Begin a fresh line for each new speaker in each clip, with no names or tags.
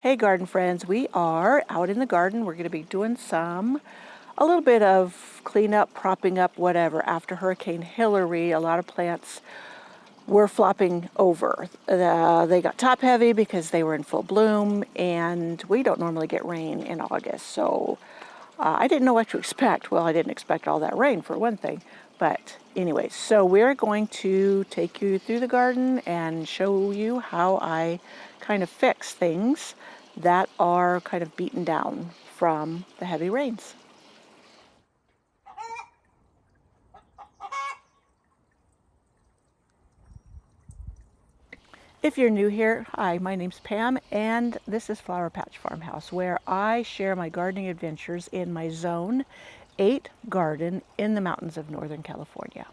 Hey garden friends, we are out in the garden. We're going to be doing a little bit of cleanup, propping up, whatever. After Hurricane Hilary, a lot of plants were flopping over. They got top heavy because they were in full bloom, and we don't normally get rain in August. So I didn't know what to expect. Well, I didn't expect all that rain for one thing. But anyway, so we're going to take you through the garden and show you how I kind of fix things that are kind of beaten down from the heavy rains. If you're new here, hi, my name's Pam, and this is Flower Patch Farmhouse, where I share my gardening adventures in my Zone 8 garden in the mountains of Northern California.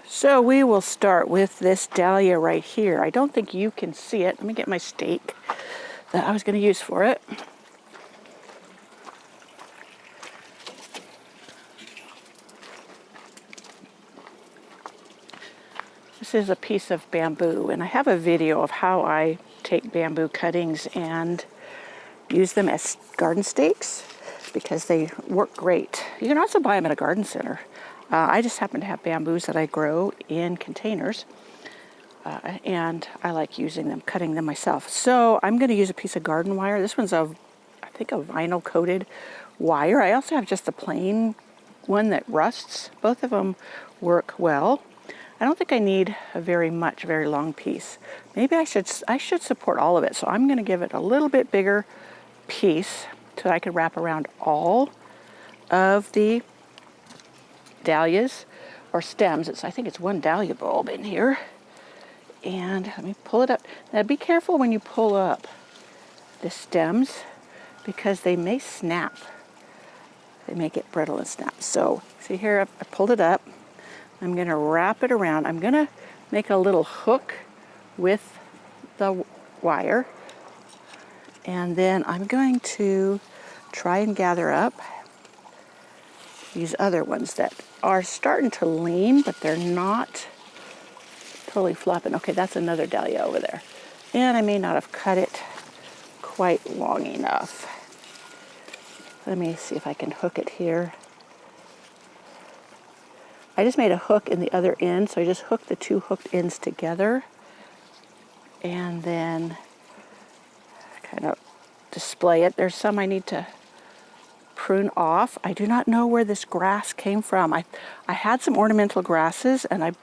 So we will start with this dahlia right here. I don't think you can see it. Let me get my stake that I was going to use for it. This is a piece of bamboo, and I have a video of how I take bamboo cuttings and use them as garden stakes because they work great. You can also buy them at a garden center. I just happen to have bamboos that I grow in containers, and I like using them, cutting them myself. So I'm going to use a piece of garden wire. This one's I think a vinyl coated wire. I also have just a plain one that rusts. Both of them work well. I don't think I need a very long piece. Maybe I should support all of it. So I'm going to give it a little bit bigger piece so that I could wrap around all of the dahlias or stems. I think it's one dahlia bulb in here. And let me pull it up. Now be careful when you pull up the stems because they may snap. They may get brittle and snap. So see here, I pulled it up. I'm going to wrap it around. I'm going to make a little hook with the wire. And then I'm going to try and gather up these other ones that are starting to lean, but they're not totally flopping. Okay, that's another dahlia over there. And I may not have cut it quite long enough. Let me see if I can hook it here. I just made a hook in the other end, so I just hooked the two hooked ends together and then kind of display it. There's some I need to prune off. I do not know where this grass came from. I had some ornamental grasses, and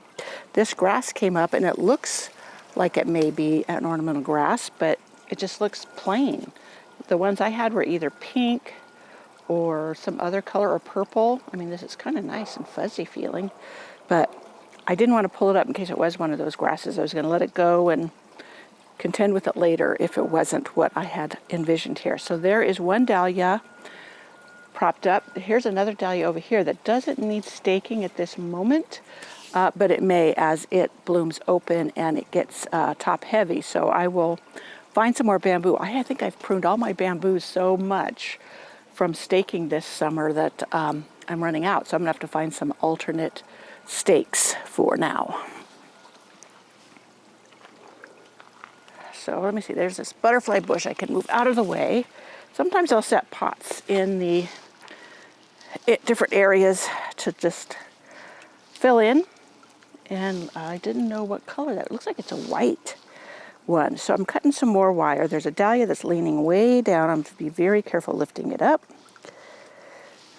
this grass came up, and it looks like it may be an ornamental grass, but it just looks plain. The ones I had were either pink or some other color or purple. I mean, this is kind of nice and fuzzy feeling, but I didn't want to pull it up in case it was one of those grasses. I was going to let it go and contend with it later if it wasn't what I had envisioned here. So there is one dahlia propped up. Here's another dahlia over here that doesn't need staking at this moment, but it may as it blooms open and it gets top heavy. So I will find some more bamboo. I think I've pruned all my bamboos so much from staking this summer that I'm running out. So I'm gonna have to find some alternate stakes for now. So let me see, there's this butterfly bush I can move out of the way. Sometimes I'll set pots in the different areas to just fill in. And I didn't know what color that, it looks like it's a white one. So I'm cutting some more wire. There's a dahlia that's leaning way down. I'm going to be very careful lifting it up.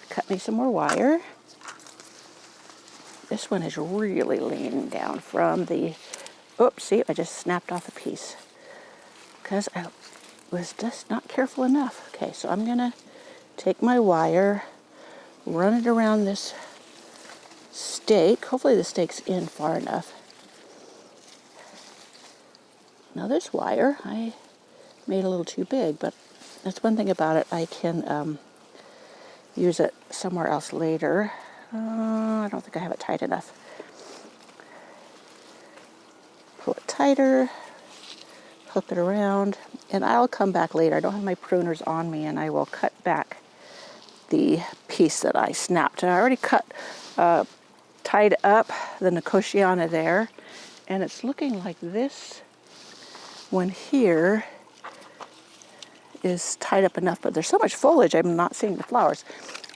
Cut me some more wire. This one is really leaning down from the, oops, see, I just snapped off a piece because I was just not careful enough. Okay, so I'm going to take my wire, run it around this stake. Hopefully the stake's in far enough. Now this wire, I made a little too big, but that's one thing about it. I can use it somewhere else later. I don't think I have it tight enough. Pull it tighter, hook it around, and I'll come back later. I don't have my pruners on me, and I will cut back the piece that I snapped. And I already tied up the Nicotiana there, and it's looking like this one here is tied up enough, but there's so much foliage I'm not seeing the flowers.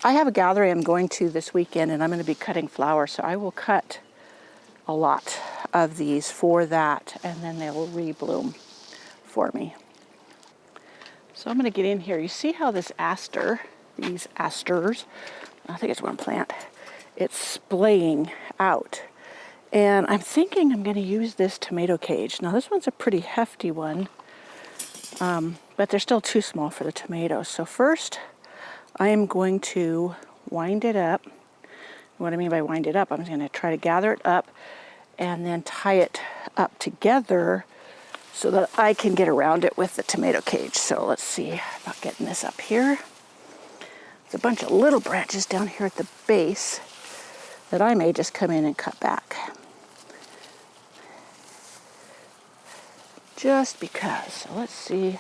I have a gathering I'm going to this weekend, and I'm going to be cutting flowers, so I will cut a lot of these for that, and then they will rebloom for me. So I'm going to get in here. You see how this aster, these asters, I think it's one plant, it's splaying out. And I'm thinking I'm going to use this tomato cage. Now this one's a pretty hefty one, but they're still too small for the tomatoes. So first, I am going to wind it up. What I mean by wind it up, I'm going to try to gather it up and then tie it up together so that I can get around it with the tomato cage. So let's see about getting this up here. There's a bunch of little branches down here at the base that I may just come in and cut back. Just because. So let's see.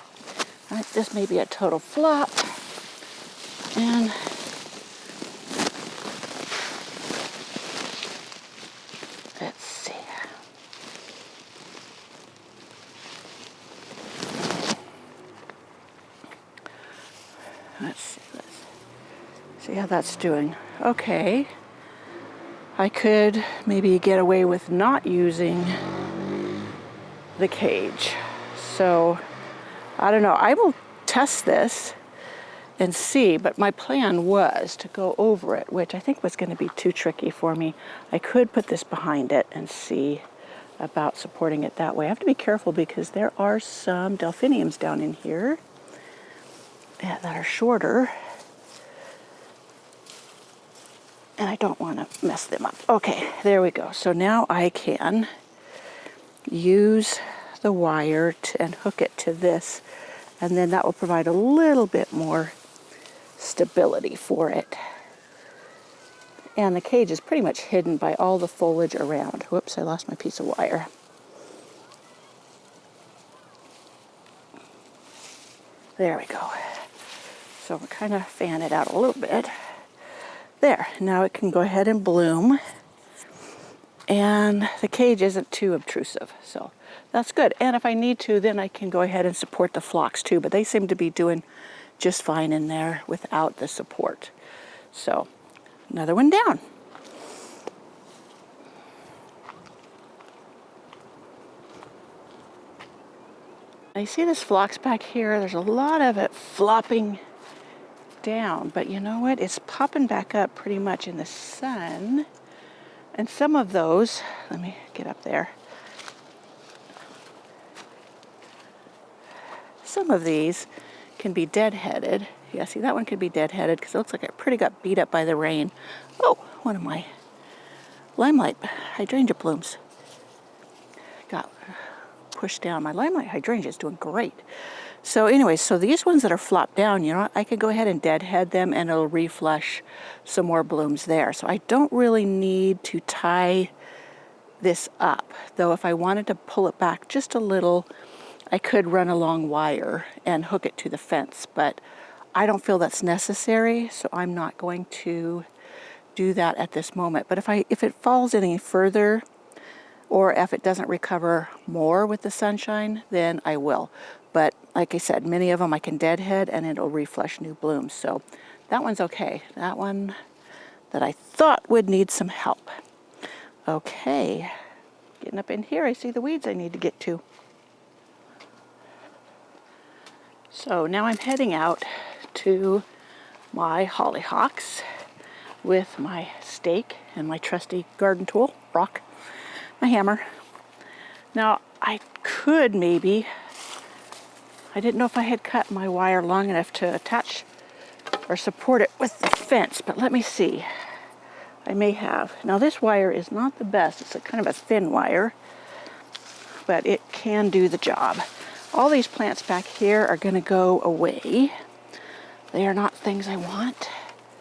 This may be a total flop. And let's see. Let's see how that's doing. Okay. I could maybe get away with not using the cage. So I don't know. I will test this and see, but my plan was to go over it, which I think was going to be too tricky for me. I could put this behind it and see about supporting it that way. I have to be careful because there are some delphiniums down in here that are shorter, and I don't want to mess them up. Okay, there we go. So now I can use the wire and hook it to this, and then that will provide a little bit more stability for it. And the cage is pretty much hidden by all the foliage around. Whoops, I lost my piece of wire. There we go. So we're kind of fan it out a little bit. There, now it can go ahead and bloom. And the cage isn't too obtrusive, so that's good. And if I need to, then I can go ahead and support the phlox too, but they seem to be doing just fine in there without the support. So another one down. I see this phlox back here. There's a lot of it flopping down, but you know what? It's popping back up pretty much in the sun. And some of those, let me get up there. Some of these can be deadheaded. Yeah, see, that one could be deadheaded because it looks like it pretty got beat up by the rain. Oh, one of my limelight hydrangea blooms got pushed down. My limelight hydrangea is doing great. So anyway, so these ones that are flopped down, you know, I could go ahead and deadhead them and it'll reflush some more blooms there. So I don't really need to tie this up, though if I wanted to pull it back just a little, I could run a long wire and hook it to the fence, but I don't feel that's necessary, so I'm not going to do that at this moment. But if it falls any further, or if it doesn't recover more with the sunshine, then I will. But like I said, many of them I can deadhead and it'll reflush new blooms. So that one's okay. That one that I thought would need some help. Okay, getting up in here, I see the weeds I need to get to. So now I'm heading out to my hollyhocks with my stake and my trusty garden tool, rock, my hammer. Now I could maybe, I didn't know if I had cut my wire long enough to attach or support it with the fence, but let me see. I may have. Now this wire is not the best. It's a kind of a thin wire, but it can do the job. All these plants back here are going to go away. They are not things I want.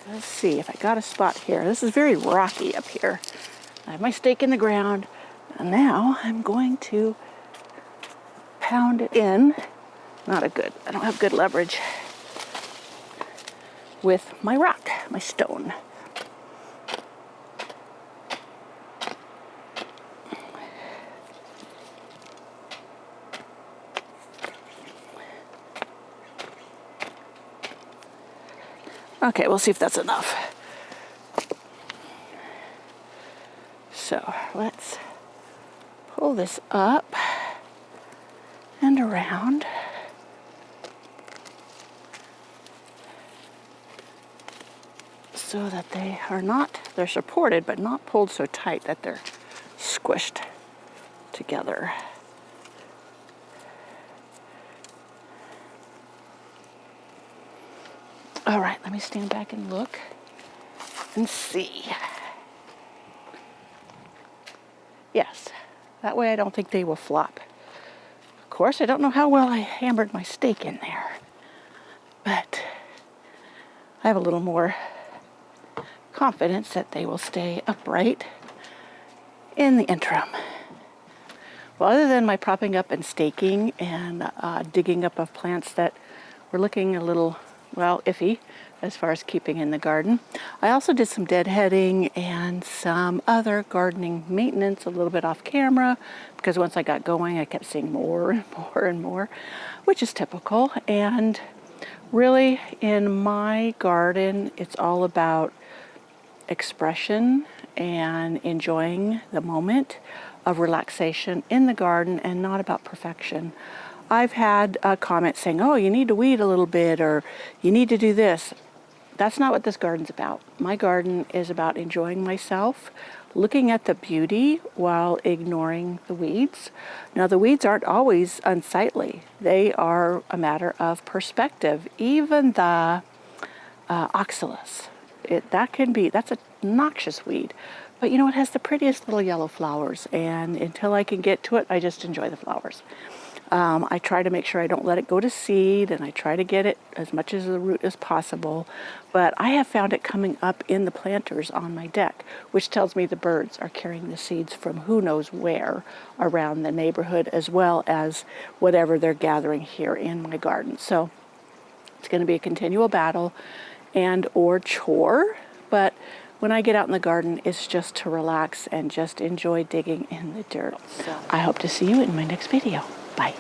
Let's see if I got a spot here. This is very rocky up here. I have my stake in the ground, and now I'm going to pound it in. I don't have good leverage with my rock, my stone. Okay, we'll see if that's enough. So let's pull this up and around. So that they are not, they're supported, but not pulled so tight that they're squished together. All right, let me stand back and look and see. Yes, that way I don't think they will flop. Of course, I don't know how well I hammered my steak in there, but I have a little more confidence that they will stay upright in the interim. Well, other than my propping up and staking and digging up of plants that were looking a little, well, iffy as far as keeping in the garden, I also did some deadheading and some other gardening maintenance a little bit off camera, because once I got going I kept seeing more and more and more, which is typical. And really in my garden it's all about expression and enjoying the moment of relaxation in the garden and not about perfection. I've had comments saying, oh, you need to weed a little bit or you need to do this. That's not what this garden's about. My garden is about enjoying myself, looking at the beauty while ignoring the weeds. Now, the weeds aren't always unsightly. They are a matter of perspective. Even the oxalis. That's a noxious weed, but you know, it has the prettiest little yellow flowers, and until I can get to it, I just enjoy the flowers. I try to make sure I don't let it go to seed, and I try to get it as much as the root as possible, but I have found it coming up in the planters on my deck, which tells me the birds are carrying the seeds from who knows where around the neighborhood, as well as whatever they're gathering here in my garden. So it's going to be a continual battle and or chore, but when I get out in the garden, it's just to relax and just enjoy digging in the dirt. So I hope to see you in my next video. Bye.